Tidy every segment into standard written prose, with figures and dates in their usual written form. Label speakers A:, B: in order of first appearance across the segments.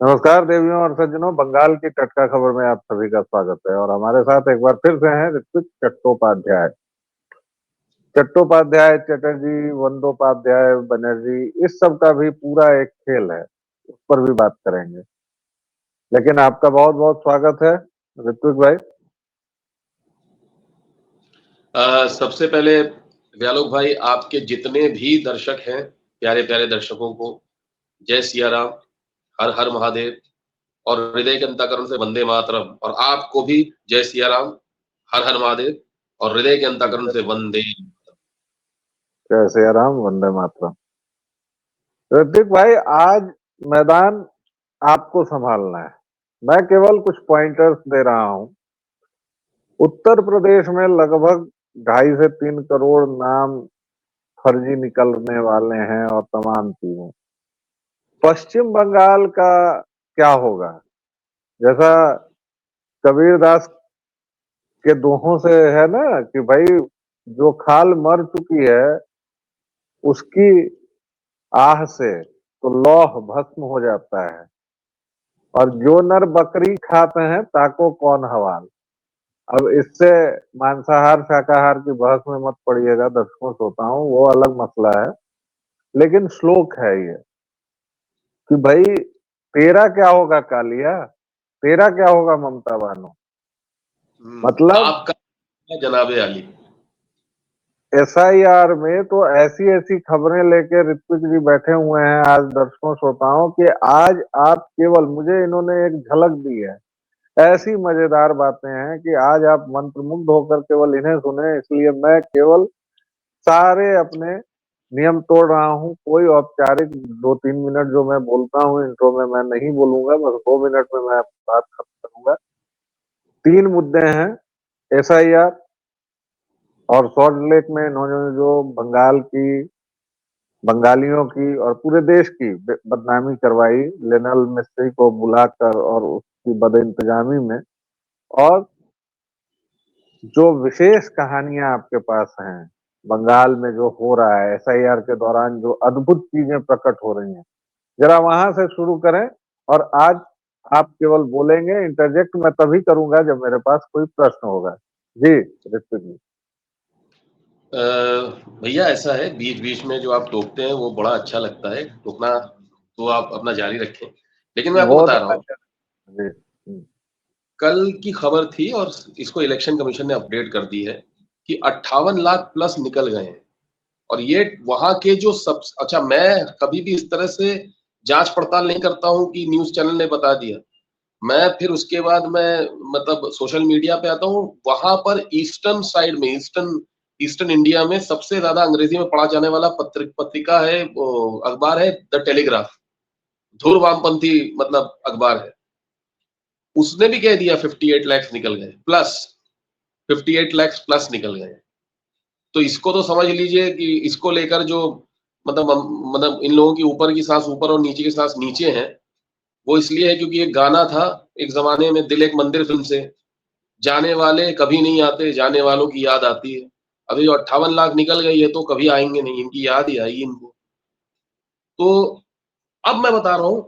A: नमस्कार देवियों और सज्जनों, बंगाल की टटका खबर में आप सभी का स्वागत है। और हमारे साथ एक बार फिर से हैं ऋत्विक चट्टोपाध्याय। चट्टोपाध्याय, चटर्जी, बंदोपाध्याय, बनर्जी, इस सब का भी पूरा एक खेल है, उस पर भी बात करेंगे। लेकिन आपका बहुत बहुत स्वागत है ऋत्विक भाई।
B: सबसे पहले व्यालोक भाई, आपके जितने भी दर्शक हैं, प्यारे प्यारे दर्शकों को जय सिया राम, हर हर महादेव और हृदय के अंतःकरण से वंदे मातरम। और आपको भी जय सिया राम, हर हर महादेव और हृदय के अंतःकरण से वंदे।
A: जय सिया राम, वंदे मातरम। ऋत्विक भाई, आज मैदान आपको संभालना है। मैं केवल कुछ पॉइंटर्स दे रहा हूं। उत्तर प्रदेश में लगभग 2.5 से 3 करोड़ नाम फर्जी निकलने वाले हैं और तमाम चीजें। पश्चिम बंगाल का क्या होगा? जैसा कबीर दास के दोहों से है ना कि भाई, जो खाल मर चुकी है उसकी आह से तो लौह भस्म हो जाता है, और जो नर बकरी खाते हैं ताको कौन हवाल। अब इससे मांसाहार शाकाहार की बहस में मत पड़िएगा दर्शकों, सोता हूँ, वो अलग मसला है। लेकिन श्लोक है ये कि भाई, तेरा क्या होगा कालिया, तेरा क्या होगा ममता बानो। मतलब
B: आपका जनाबे आली।
A: एसआईआर में तो ऐसी ऐसी खबरें लेके ऋत्विक जी बैठे हुए हैं आज दर्शकों श्रोताओं कि आज आप केवल, मुझे इन्होंने एक झलक दी है, ऐसी मजेदार बातें हैं कि आज आप मंत्रमुग्ध होकर केवल इन्हें सुने। इसलिए मैं केवल सारे अपने नियम तोड़ रहा हूं। कोई औपचारिक 2-3 मिनट जो मैं बोलता हूं इंट्रो में, मैं नहीं बोलूंगा। बस 2 मिनट में मैं बात खत्म करूंगा। 3 मुद्दे हैं: एसआईआर, और सॉल्ट लेक में इन्होंने जो बंगाल की, बंगालियों की और पूरे देश की बदनामी करवाई लेनल मिस्त्री को बुलाकर और उसकी बदइंतजामी में, और जो विशेष कहानियां आपके पास हैं बंगाल में जो हो रहा है एसआईआर के दौरान, जो अद्भुत चीजें प्रकट हो रही हैं, जरा वहां से शुरू करें। और आज आप केवल बोलेंगे, इंटरजेक्ट मैं तभी करूंगा जब मेरे पास कोई प्रश्न होगा। जी ऋत्विक जी।
B: भैया, ऐसा है, बीच बीच में जो आप टोकते हैं वो बड़ा अच्छा लगता है टोकना, तो आप अपना जारी रखें। लेकिन मैं आपको
A: वो
B: बता
A: तो
B: रहा
A: मैं
B: हूँ,
A: जी।
B: कल की खबर थी और इसको इलेक्शन कमीशन ने अपडेट कर दी है कि 58 लाख प्लस निकल गए हैं। और ये वहां के जो सब, अच्छा, मैं कभी भी इस तरह से जांच पड़ताल नहीं करता हूं कि न्यूज चैनल ने बता दिया। मैं फिर उसके बाद मैं मतलब सोशल मीडिया पे आता हूँ। वहां पर ईस्टर्न साइड में, ईस्टर्न ईस्टर्न इंडिया में सबसे ज्यादा अंग्रेजी में पढ़ा जाने वाला पत्रिका है, अखबार है द टेलीग्राफ। धुर वामपंथी मतलब अखबार है। उसने भी कह दिया 58 लाख निकल गए प्लस, 58 लाख प्लस निकल गए। तो इसको तो समझ लीजिए कि इसको लेकर जो मतलब इन लोगों की ऊपर की सांस ऊपर और नीचे की सांस नीचे है। वो इसलिए है क्योंकि एक गाना था एक जमाने में, दिल एक मंदिर फिल्म से, जाने वाले कभी नहीं आते, जाने वालों की याद आती है। अभी जो 58 लाख निकल गई है तो कभी आएंगे नहीं, इनकी याद ही आएगी इनको। तो अब मैं बता रहा हूं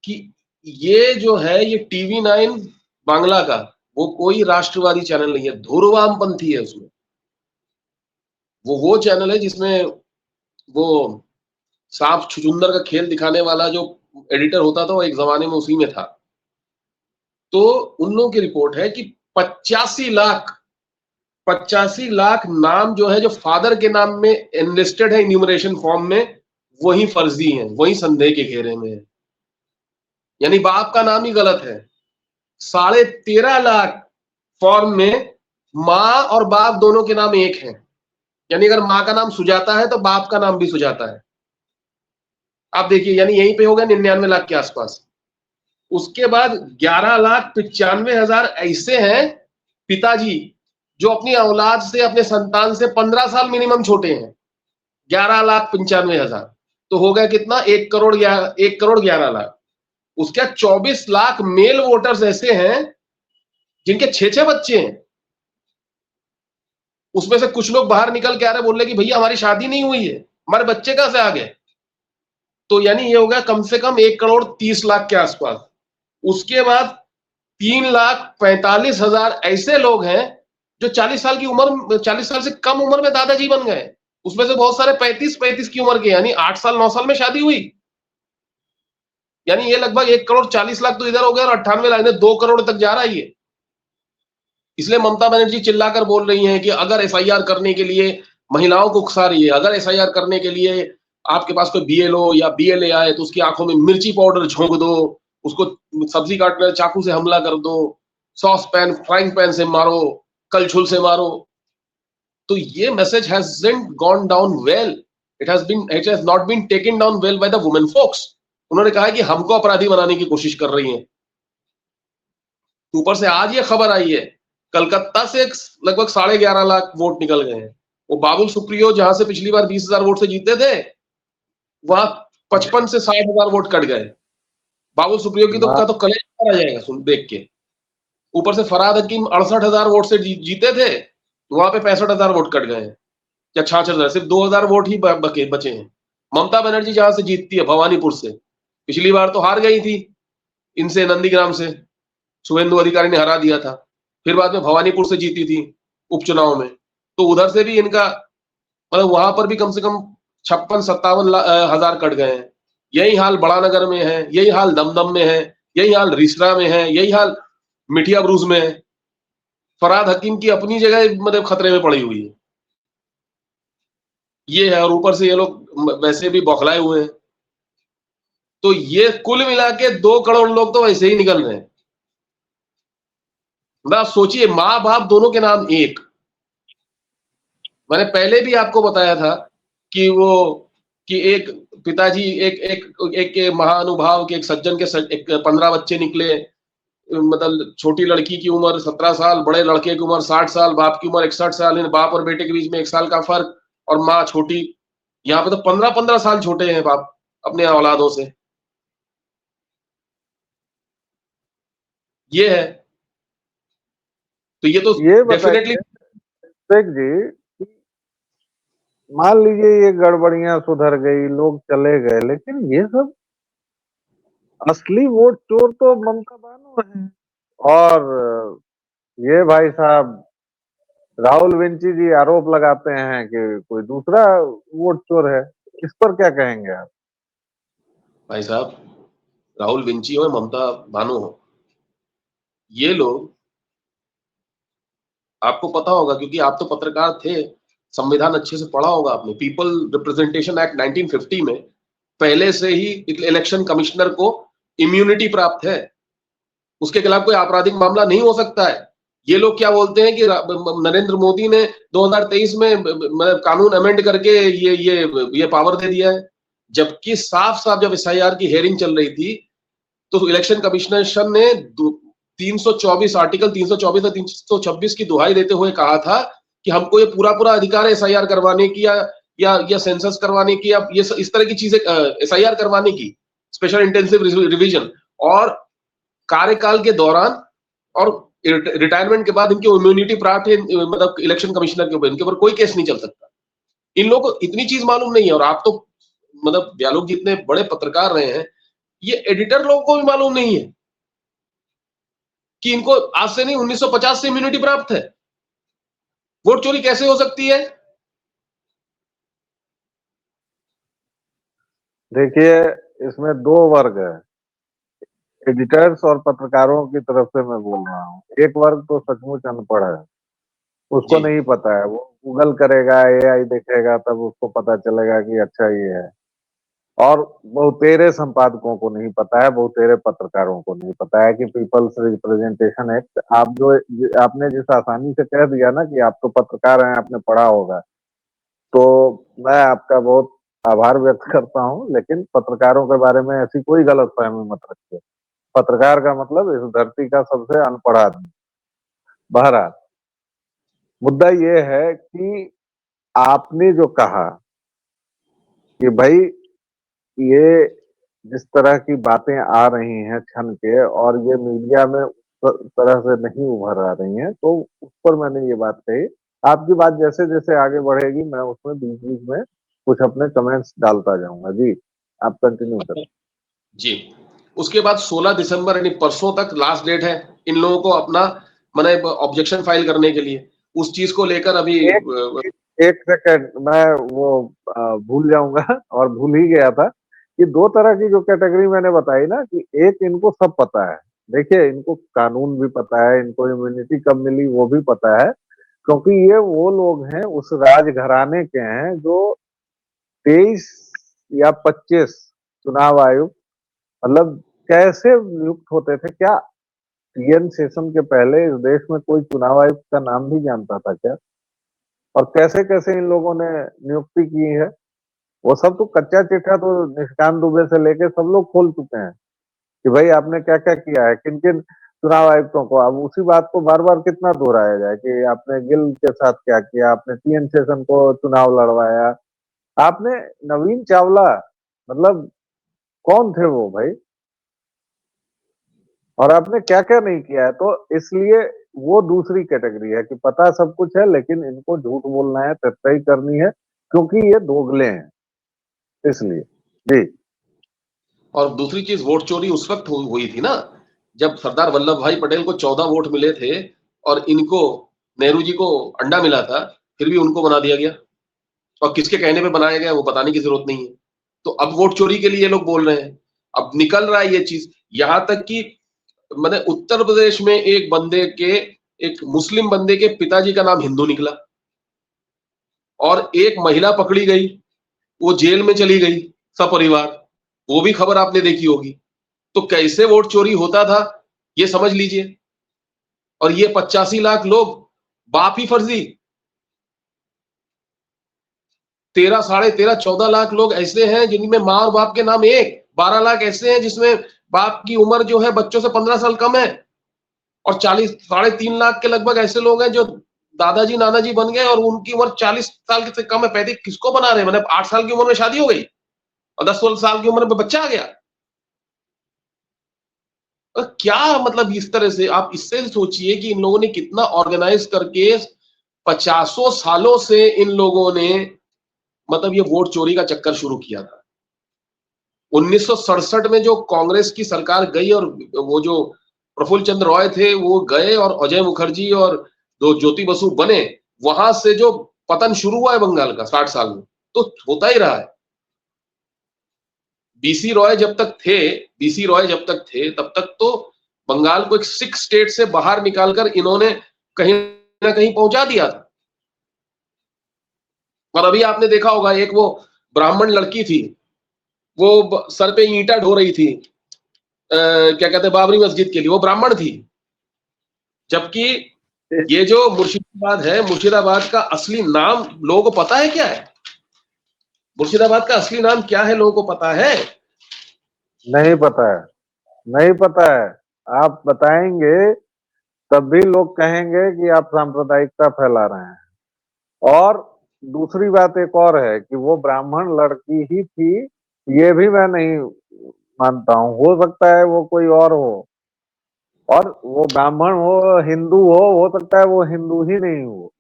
B: कि ये जो है, ये TV9 बांग्ला का, वो कोई राष्ट्रवादी चैनल नहीं है, धुरवामपंथी है उसमें। वो चैनल है जिसमें वो सांप छुछुंदर का खेल दिखाने वाला जो एडिटर होता था वो एक जमाने में उसी में था। तो उन लोगों की रिपोर्ट है कि 85 लाख नाम जो है, जो फादर के नाम में एनलिस्टेड है इन्यूमरेशन फॉर्म में, वही फर्जी है, वही संदेह के घेरे में है। यानी बाप का नाम ही गलत है। 13.5 लाख फॉर्म में माँ और बाप दोनों के नाम एक हैं। यानी अगर माँ का नाम सुजाता है तो बाप का नाम भी सुजाता है। आप देखिए, यानी यहीं पे हो गया 99 लाख के आसपास। उसके बाद 11,95,000 ऐसे हैं पिताजी जो अपनी औलाद से, अपने संतान से 15 साल मिनिमम छोटे हैं। 11,95,000 तो हो गया कितना, 1 करोड़ 11 लाख। उसके बाद 24 लाख मेल वोटर्स ऐसे हैं जिनके 6-6 बच्चे हैं। उसमें से कुछ लोग बाहर निकल के आ रहे, बोल रहे कि भैया हमारी शादी नहीं हुई है, हमारे बच्चे कहां से आ गए। तो यानी ये हो गया कम से कम 1,30,00,000 के आसपास। उसके बाद 3,45,000 ऐसे लोग हैं जो 40 साल की उम्र, 40 साल से कम उम्र में दादाजी बन गए। उसमें से बहुत सारे 35 की उम्र के, यानी 8 साल 9 साल में शादी हुई। यानी ये लगभग 1,40,00,000 तो इधर हो गया और 98 लाख 2 करोड़ तक जा रहा है ये। इसलिए ममता बनर्जी चिल्लाकर बोल रही हैं कि अगर एफआईआर करने के लिए महिलाओं को उकसा रही है, अगर एफआईआर करने के लिए आपके पास कोई बीएलओ या बीएलए आए तो उसकी आंखों में मिर्ची पाउडर झोंक दो, उसको सब्जी काटने चाकू से हमला कर दो, सॉस पैन फ्राइंग पैन से मारो, कलछुल से मारो। तो ये message hasn't gone down well. It has not been taken down well by the women folks. उन्होंने कहा है कि हमको अपराधी बनाने की कोशिश कर रही हैं। ऊपर से आज ये खबर आई है कलकत्ता से लगभग 11.5 लाख वोट निकल गए हैं। वो बाबुल सुप्रियो जहां से पिछली बार 20,000 वोट से जीते थे, वहां 55 से 60,000 वोट कट गए। बाबुल सुप्रियो की तो का तो कलेजा आ जाएगा सुन देख के। ऊपर से फरहाद हकीम 68,000 वोट से जीते थे, वहां पे 65,000 वोट कट गए हैं या 66,000, सिर्फ 2,000 वोट ही बचे हैं। ममता बनर्जी जहां से जीतती है भवानीपुर से, पिछली बार तो हार गई थी इनसे, नंदीग्राम से शुभेंदु अधिकारी ने हरा दिया था, फिर बाद में भवानीपुर से जीती थी उपचुनाव में, तो उधर से भी इनका मतलब वहां पर भी कम से कम 56-57 हजार कट गए हैं। यही हाल बड़ानगर में है, यही हाल दमदम में है, यही हाल रिसरा में है, यही हाल मिठिया ब्रूज में है। फरहाद हकीम की अपनी जगह मतलब खतरे में पड़ी हुई है ये है, और ऊपर से ये लोग वैसे भी बौखलाए हुए हैं। तो ये कुल मिला के 2 करोड़ लोग तो वैसे ही निकल रहे हैं। ना सोचिए, माँ बाप दोनों के नाम एक। मैंने पहले भी आपको बताया था कि एक पिताजी एक महानुभाव के, एक सज्जन के 15 बच्चे निकले। मतलब छोटी लड़की की उम्र 17 साल, बड़े लड़के की उम्र 60 साल, बाप की उम्र 61 साल, इन बाप और बेटे के बीच में 1 साल का फर्क, और माँ छोटी। यहाँ पे तो 15-15 साल छोटे हैं बाप अपने औलादों से। ये है, तो ये तो
A: ये
B: डेफिनेटली।
A: बताइए शेख जी, मान लीजिए ये गड़बड़ियां सुधर गई, लोग चले गए, लेकिन ये सब असली वोट चोर तो ममता बानो है। और ये भाई साहब राहुल विंची जी आरोप लगाते हैं कि कोई दूसरा वोट चोर है। इस पर क्या कहेंगे आप?
B: भाई साहब, राहुल विंची हो, ममता भानो हो, ये लोग, आपको पता होगा क्योंकि आप तो पत्रकार थे, संविधान अच्छे से पढ़ा होगा आपने। पीपल रिप्रेजेंटेशन एक्ट 1950 में पहले से ही इलेक्शन कमिश्नर को इम्यूनिटी प्राप्त है, उसके खिलाफ कोई आपराधिक मामला नहीं हो सकता है। ये लोग क्या बोलते हैं कि नरेंद्र मोदी ने 2023 में मतलब कानून अमेंड करके ये पावर दे दिया है, जबकि साफ साफ जब एसआईआर की हेयरिंग चल रही थी तो इलेक्शन कमिश्नर ने 324 आर्टिकल 324 और 326 की दुहाई देते हुए कहा था कि हमको ये पूरा पूरा अधिकार है एसआईआर करवाने की या सेंसस करवाने की, या ये इस तरह की चीजें एसआईआर करवाने की, स्पेशल इंटेंसिव रिवीजन, और कार्यकाल के दौरान और रिटायरमेंट के बाद इनकी इम्यूनिटी प्राप्त है, मतलब इलेक्शन कमिश्नर के ऊपर, इनके ऊपर कोई केस नहीं चल सकता। इन लोगों को इतनी चीज मालूम नहीं है, और आप तो मतलब व्यालोक जितने बड़े पत्रकार रहे हैं, ये एडिटर लोगों को भी मालूम नहीं है कि इनको आज से नहीं 1950 से इम्यूनिटी प्राप्त है। वोट चोरी कैसे हो सकती है?
A: देखिए, इसमें दो वर्ग है, एडिटर्स और पत्रकारों की तरफ से मैं बोल रहा हूँ। एक वर्ग तो सचमुच अनपढ़ है, उसको
B: जी,
A: नहीं पता है, वो गूगल करेगा, एआई देखेगा, तब उसको पता चलेगा कि अच्छा ये है। और बहुतेरे संपादकों को नहीं पता है, बहुतेरे पत्रकारों को नहीं पता है कि पीपल्स रिप्रेजेंटेशन एक्ट, आपने जिस आसानी से कह दिया ना कि आप तो पत्रकार हैं, आपने पढ़ा होगा, तो मैं आपका बहुत आभार व्यक्त करता हूँ। लेकिन पत्रकारों के बारे में ऐसी कोई गलतफहमी मत रखिए। पत्रकार का मतलब इस धरती का सबसे अनपढ़ आदमी। बहरहाल, मुद्दा ये है कि आपने जो कहा कि भाई ये जिस तरह की बातें आ रही हैं छन के, और ये मीडिया में उस तरह से नहीं उभर आ रही हैं, तो उस पर मैंने ये बात कही। आपकी बात जैसे जैसे आगे बढ़ेगी मैं उसमें बीच बीच में कुछ अपने कमेंट्स डालता जाऊंगा। जी, आप कंटिन्यू करें।
B: जी, उसके बाद 16 दिसंबर यानी परसों तक लास्ट डेट है इन लोगों को अपना माने ऑब्जेक्शन फाइल करने के लिए। उस चीज को लेकर अभी
A: एक सेकंड, मैं वो भूल जाऊंगा और भूल ही गया था कि दो तरह की जो कैटेगरी मैंने बताई ना, कि एक इनको सब पता है, देखिए इनको कानून भी पता है, इनको इम्यूनिटी कब मिली वो भी पता है, क्योंकि ये वो लोग हैं उस राजघराने के हैं जो 23 या 25 चुनाव आयुक्त, मतलब कैसे नियुक्त होते थे, क्या टीएन शेषन के पहले इस देश में कोई चुनाव आयुक्त का नाम भी जानता था क्या? और कैसे कैसे इन लोगों ने नियुक्ति की है, वो सब तो कच्चा चिट्ठा तो निशिकांत दुबे से लेके सब लोग खोल चुके हैं कि भाई आपने क्या क्या किया है, किन किन चुनाव आयुक्तों को। अब उसी बात को बार बार कितना दोहराया जाए कि आपने गिल के साथ क्या किया, आपने टीएन शेषन को चुनाव लड़वाया, आपने नवीन चावला, मतलब कौन थे वो भाई, और आपने क्या क्या नहीं किया है। तो इसलिए वो दूसरी कैटेगरी है कि पता सब कुछ है लेकिन इनको झूठ बोलना है, तथ्यही करनी है, क्योंकि ये दोगले हैं इसलिए। जी।
B: और दूसरी चीज वोट चोरी उस वक्त हुई थी ना जब सरदार वल्लभ भाई पटेल को 14 वोट मिले थे और इनको नेहरू जी को अंडा मिला था, फिर भी उनको बना दिया गया। और किसके कहने पे बनाया गया वो बताने की जरूरत नहीं है। तो अब वोट चोरी के लिए ये लोग बोल रहे हैं, अब निकल रहा है ये चीज। यहां तक कि मैंने उत्तर प्रदेश में एक मुस्लिम बंदे के पिताजी का नाम हिंदू निकला और एक महिला पकड़ी गई, वो जेल में चली गई सपरिवार, वो भी खबर आपने देखी होगी। तो कैसे वोट चोरी होता था ये समझ लीजिए। और ये 85 लाख लोग बाप ही फर्जी, 13, साढ़े 13, 14 लाख लोग ऐसे हैं जिनमें माँ और बाप के नाम एक, 12 लाख ऐसे हैं जिसमें बाप की उम्र जो है बच्चों से 15 साल कम है, और 40, 3.5 लाख के लगभग ऐसे लोग हैं जो दादाजी नानाजी बन गए और उनकी उम्र 40 साल से कम है। 35 किसको बना रहे हैं, मतलब 8 साल की उम्र में शादी हो गई और 10-16 साल की उम्र में बच्चा आ गया। क्या मतलब, इस तरह से आप इससे सोचिए कि इन लोगों ने कितना ऑर्गेनाइज करके 50 सालों से इन लोगों ने मतलब ये वोट चोरी का चक्कर शुरू किया था। 1967 में जो कांग्रेस की सरकार गई और वो जो प्रफुल्ल चंद्र रॉय थे वो गए और अजय मुखर्जी और दो ज्योति बसु बने, वहां से जो पतन शुरू हुआ है बंगाल का 60 साल में, तो होता ही रहा है। बीसी रॉय जब तक थे तब तक तो बंगाल को एक 6 स्टेट से बाहर निकालकर इन्होंने कहीं ना कहीं पहुंचा दिया था। और अभी आपने देखा होगा एक वो ब्राह्मण लड़की थी, वो सर पे ईंटा ढो रही थी, क्या कहते हैं, बाबरी मस्जिद के लिए, वो ब्राह्मण थी। जबकि ये जो मुर्शिदाबाद है, मुर्शिदाबाद का असली नाम लोगों को पता है क्या है? मुर्शिदाबाद का असली नाम क्या है लोगों को पता है?
A: नहीं पता है, नहीं पता है। आप बताएंगे तब भी लोग कहेंगे कि आप सांप्रदायिकता फैला रहे हैं। और दूसरी बात एक और है कि वो ब्राह्मण लड़की ही थी, ये भी मैं नहीं मानता हूँ। हो सकता है वो कोई और हो, और वो ब्राह्मण हो सकता है वो हिंदू ही नहीं हो,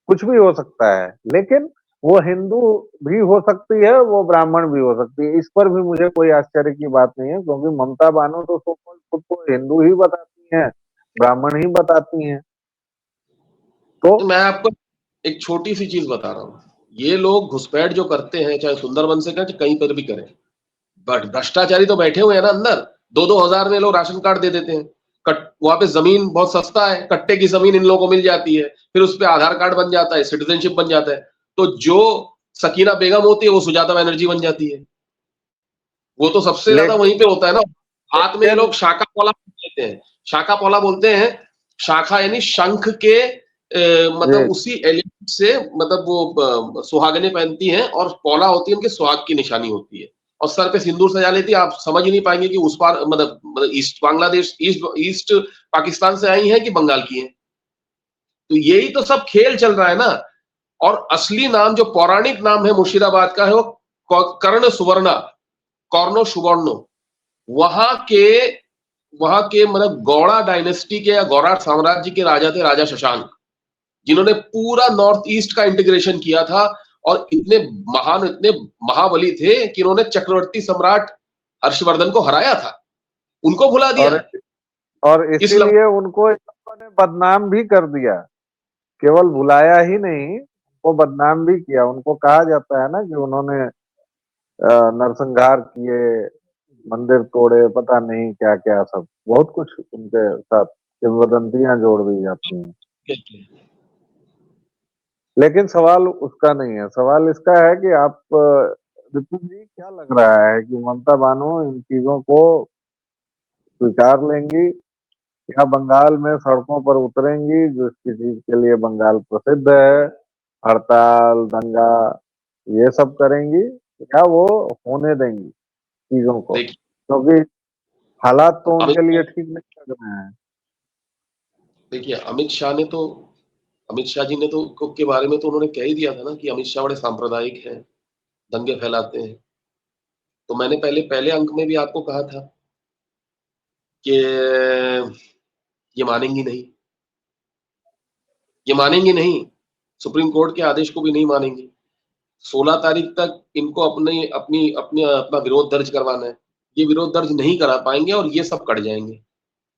A: कुछ भी हो सकता है। लेकिन वो हिंदू भी हो सकती है, वो ब्राह्मण भी हो सकती है, इस पर भी मुझे कोई आश्चर्य की बात नहीं है, क्योंकि ममता बानो तो खुद को हिंदू ही बताती हैं, ब्राह्मण ही बताती हैं। तो
B: मैं आपको एक छोटी सी चीज बता रहा हूँ, ये लोग घुसपैठ जो करते हैं, चाहे सुंदरबन से करें चाहे कहीं पर भी करें, बट भ्रष्टाचारी तो बैठे हुए हैं ना अंदर। 2-2 हजार में लोग राशन कार्ड दे देते हैं, वहां पे जमीन बहुत सस्ता है, कट्टे की जमीन इन लोगों को मिल जाती है, फिर उस पर आधार कार्ड बन जाता है, सिटीजनशिप बन जाता है। तो जो सकीना बेगम होती है वो सुजाता बनर्जी बन जाती है। वो तो सबसे ज्यादा वहीं पे होता है ना। हाथ में ये लोग शाखा पौला बोलते हैं, शाखा पौला बोलते हैं, शाखा यानी शंख के मतलब उसी एलिमेंट से, मतलब वो सुहागने पहनती हैं और पौला होती है उनके सुहाग की निशानी होती है, और सर पे सिंदूर सजा लेती है। आप समझ ही नहीं पाएंगे कि उस पार मतलब ईस्ट बांग्लादेश, ईस्ट पाकिस्तान से आई हैं कि बंगाल की हैं। तो यही तो सब खेल चल रहा है ना। और असली नाम जो पौराणिक नाम है मुर्शिदाबाद का है वो कर्ण सुवर्णा, कौर्नो सुवर्णो। वहां के मतलब गौड़ा डायनेस्टी के या गौड़ा साम्राज्य के राजा थे, राजा शशांक, जिन्होंने पूरा नॉर्थ ईस्ट का इंटीग्रेशन किया था और इतने महान, इतने महाबली थे कि इन्होंने चक्रवर्ती सम्राट हर्षवर्धन को हराया था, उनको भुला दिया।
A: और इसीलिए उनको इन लोगों ने बदनाम भी कर दिया, केवल भुलाया ही नहीं, वो बदनाम भी किया। उनको कहा जाता है ना कि उन्होंने नरसंहार किए, मंदिर तोड़े, पता नहीं क्या क्या, सब बहुत कुछ उनके साथ किंवदंतियां जोड़ दी जाती हैं। लेकिन सवाल उसका नहीं है, सवाल इसका है कि आप ऋतु जी क्या लग रहा है कि ममता बानो इन चीजों को स्वीकार लेंगी या बंगाल में सड़कों पर उतरेंगी, जिसकी चीज के लिए बंगाल प्रसिद्ध है, हड़ताल, दंगा, ये सब करेंगी, या वो होने देंगी चीजों को, क्योंकि हालात तो उनके लिए ठीक नहीं लग रहे हैं।
B: देखिए, अमित शाह जी ने तो के बारे में तो उन्होंने कह ही दिया था ना कि अमित शाह बड़े सांप्रदायिक हैं, दंगे फैलाते हैं। तो मैंने पहले अंक में भी आपको कहा था कि ये मानेंगी नहीं, ये मानेंगी नहीं, सुप्रीम कोर्ट के आदेश को भी नहीं मानेंगी। 16 तारीख तक इनको अपना विरोध दर्ज करवाना है। ये विरोध दर्ज नहीं करा पाएंगे और ये सब कट जाएंगे।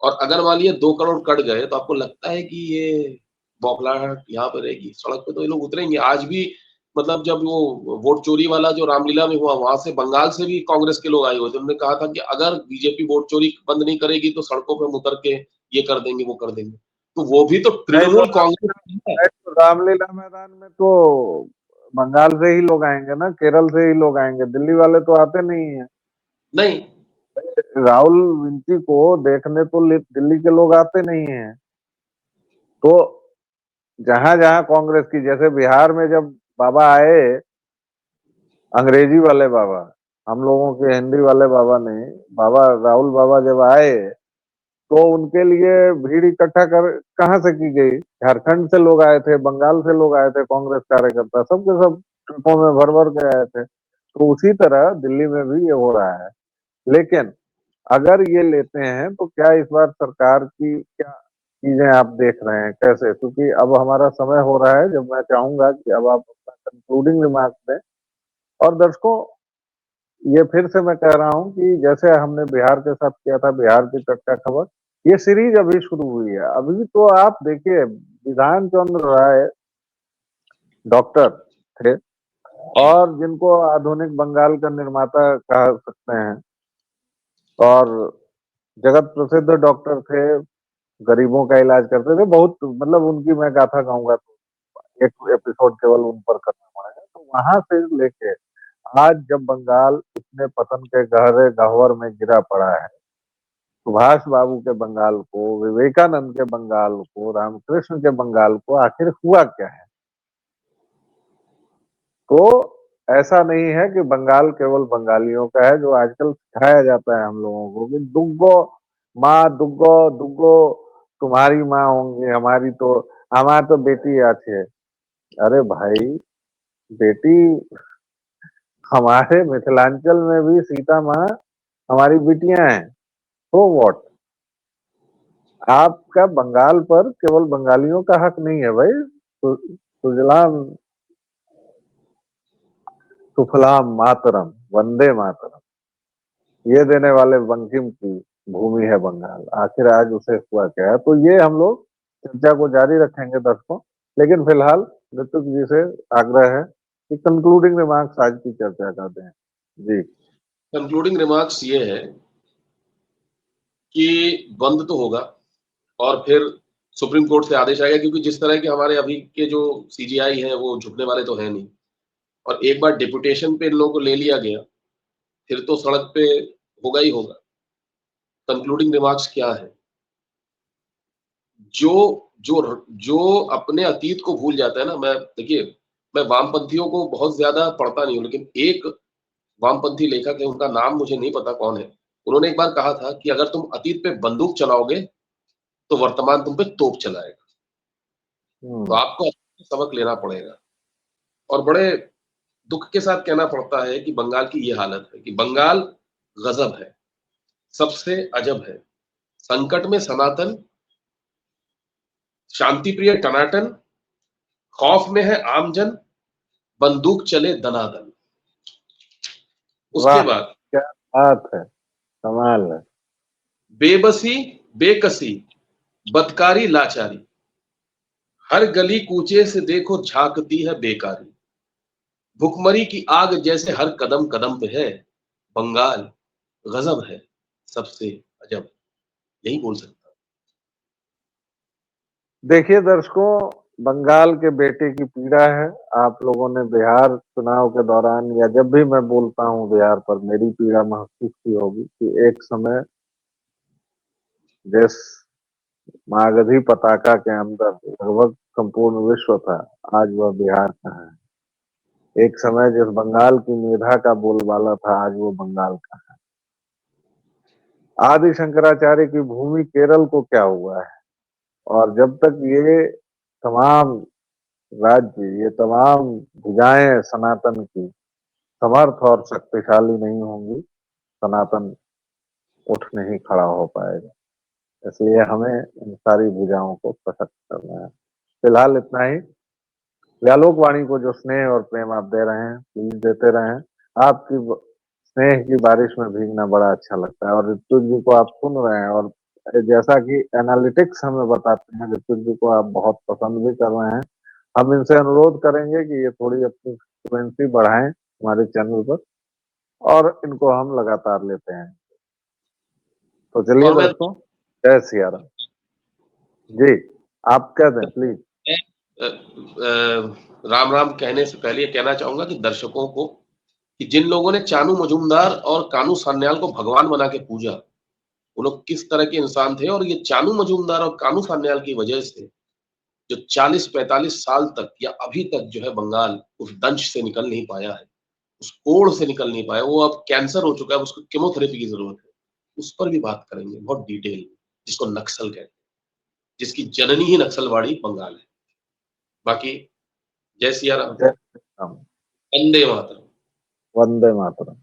B: और अगर मान लीजिए 2 करोड़ कट गए तो आपको लगता है कि ये बौखलाहट यहाँ पे रहेगी? सड़क पे तो ये लोग उतरेंगे। आज भी मतलब जब वो वोट चोरी वाला जो रामलीला में हुआ, वहां से बंगाल से भी कांग्रेस के लोग आए हुए थे। उन्होंने कहा था कि अगर बीजेपी वोट चोरी बंद नहीं करेगी तो सड़कों पे हम उतर के ये कर देंगे, वो कर देंगे। तो वो भी तो तृणमूल कांग्रेस है।
A: रामलीला मैदान में तो बंगाल से ही लोग आएंगे ना, केरल से ही लोग आएंगे, दिल्ली वाले तो आते नहीं है।
B: नहीं,
A: राहुल विंची को देखने तो दिल्ली के लोग आते नहीं हैं। तो जहां जहां कांग्रेस की, जैसे बिहार में जब बाबा आए, अंग्रेजी वाले बाबा, हम लोगों के हिंदी वाले बाबा नहीं, बाबा राहुल बाबा जब आए तो उनके लिए भीड़ इकट्ठा कर कहां से की गई? झारखंड से लोग आए थे, बंगाल से लोग आए थे, कांग्रेस कार्यकर्ता सबके सब ट्रकों में भर भर के आए थे। तो उसी तरह दिल्ली में भी ये हो रहा है। लेकिन अगर ये लेते हैं तो क्या इस बार सरकार की क्या चीजें आप देख रहे हैं, कैसे? क्योंकि अब हमारा समय हो रहा है जब मैं चाहूंगा कि अब आप अपना कंक्लूडिंग रिमार्क दें। और दर्शकों, ये फिर से मैं कह रहा हूं कि जैसे हमने बिहार के साथ किया था, बिहार की चर्चा खबर, ये सीरीज अभी शुरू हुई है। अभी तो आप देखिए, विधान चंद्र राय डॉक्टर थे और जिनको आधुनिक बंगाल का निर्माता कह सकते हैं, और जगत प्रसिद्ध डॉक्टर थे, गरीबों का इलाज करते थे। बहुत, मतलब उनकी मैं गाथा गाऊंगा तो एक एपिसोड केवल उन पर करना पड़ेगा। तो वहां से लेके आज जब बंगाल इतने पतन के गहरे गह्वर में गिरा पड़ा है, सुभाष बाबू के बंगाल को, विवेकानंद के बंगाल को, रामकृष्ण के बंगाल को आखिर हुआ क्या है? तो ऐसा नहीं है कि बंगाल केवल बंगालियों का है, जो आजकल सिखाया जाता है हम लोगों को कि दुग्गो माँ, दुग्गो दुग्गो तुम्हारी माँ होंगी, हमारी तो बेटी अच्छे। अरे भाई, बेटी हमारे मिथिलांचल में भी सीता माँ हमारी बिटियां हैं। तो व्हाट? आपका बंगाल पर केवल बंगालियों का हक नहीं है भाई। सुजलाम सुफलाम मातरम वंदे मातरम, ये देने वाले बंकिम की भूमि है बंगाल। आखिर आज उसे हुआ क्या है? तो ये हम लोग चर्चा को जारी रखेंगे दर्शकों। लेकिन फिलहाल ऋतुक जी से आग्रह है कि कंक्लूडिंग रिमार्क्स आज की चर्चा का दें। जी,
B: कंक्लूडिंग रिमार्क्स ये है कि बंद तो होगा और फिर सुप्रीम कोर्ट से आदेश आएगा, क्योंकि जिस तरह के हमारे अभी के जो सीजीआई हैं वो झुकने वाले तो हैं नहीं। और एक बार डिपुटेशन पे इन लोगों को ले लिया गया, फिर तो सड़क पे होगा ही होगा। कंक्लूडिंग रिमार्क्स क्या है? जो जो जो अपने अतीत को भूल जाता है ना, देखिए, मैं वामपंथियों को बहुत ज्यादा पढ़ता नहीं हूँ, लेकिन एक वामपंथी लेखक है, उनका नाम मुझे नहीं पता कौन है। उन्होंने एक बार कहा था कि अगर तुम अतीत पे बंदूक चलाओगे तो वर्तमान तुम पे तोप चलाएगा। तो आपको सबक लेना पड़ेगा। और बड़े दुख के साथ कहना पड़ता है कि बंगाल की ये हालत है कि बंगाल गजब है, सबसे अजब है। संकट में सनातन, शांति प्रिय टनाटन, खौफ में है आमजन, बंदूक चले दनादन। उसके
A: वाह,
B: बाद
A: क्या बात है, कमाल है।
B: बेबसी, बेकसी, बदकारी, लाचारी, हर गली कूचे से देखो झांकती है बेकारी, भुखमरी की आग जैसे हर कदम कदम पे है, बंगाल गजब है सबसे अजब। यही बोल सकता हूं।
A: देखिए दर्शकों, बंगाल के बेटे की पीड़ा है। आप लोगों ने बिहार चुनाव के दौरान या जब भी मैं बोलता हूँ बिहार पर, मेरी पीड़ा महसूस की होगी कि एक समय जिस मागधी पताका के अंदर लगभग संपूर्ण विश्व था, आज वह बिहार का है। एक समय जिस बंगाल की मेधा का बोलबाला था, आज वो बंगाल का है। आदि शंकराचार्य की भूमि केरल को क्या हुआ है। और जब तक ये तमाम राज्य, ये तमाम भुजाएं सनातन की समर्थ और शक्तिशाली नहीं होंगी, सनातन उठ नहीं खड़ा हो पाएगा। इसलिए हमें इन सारी भुजाओं को सशक्त करना है। फिलहाल इतना ही। व्यालोक वाणी को जो स्नेह और प्रेम आप दे रहे हैं, प्लीज देते रहें। आपकी स्नेह की बारिश में भीगना बड़ा अच्छा लगता है। और ऋतु जी को आप सुन रहे हैं, और जैसा कि एनालिटिक्स हमें बताते हैं, ऋतु जी को आप बहुत पसंद भी कर रहे हैं। हम इनसे अनुरोध करेंगे कि ये थोड़ी अपनी फ्रिक्वेंसी बढ़ाएं हमारे चैनल पर, और इनको हम लगातार लेते हैं। तो चलिए
B: और मैं
A: दोस्तों, जय सिया राम जी। आप कह दें प्लीज।
B: राम राम कहने से पहले ये कहना चाहूंगा कि दर्शकों को कि जिन लोगों ने चानू मजूमदार और कानू सान्याल को भगवान बना के पूजा, वो लोग किस तरह के इंसान थे। और ये चानू मजूमदार और कानू सान्याल की वजह से जो 40-45 साल तक या अभी तक जो है बंगाल उस दंश से निकल नहीं पाया है, उस कोड़ से निकल नहीं पाया, वो अब कैंसर हो चुका है, उसको केमोथेरेपी की जरूरत है। उस पर भी बात करेंगे बहुत डिटेल में, जिसको नक्सल कहते हैं, जिसकी जननी ही नक्सलवाड़ी बंगाल है। बाकी जय सिया राम,
A: जय श्री राम।
B: वंदे मातरम।
A: वंदे मातरम।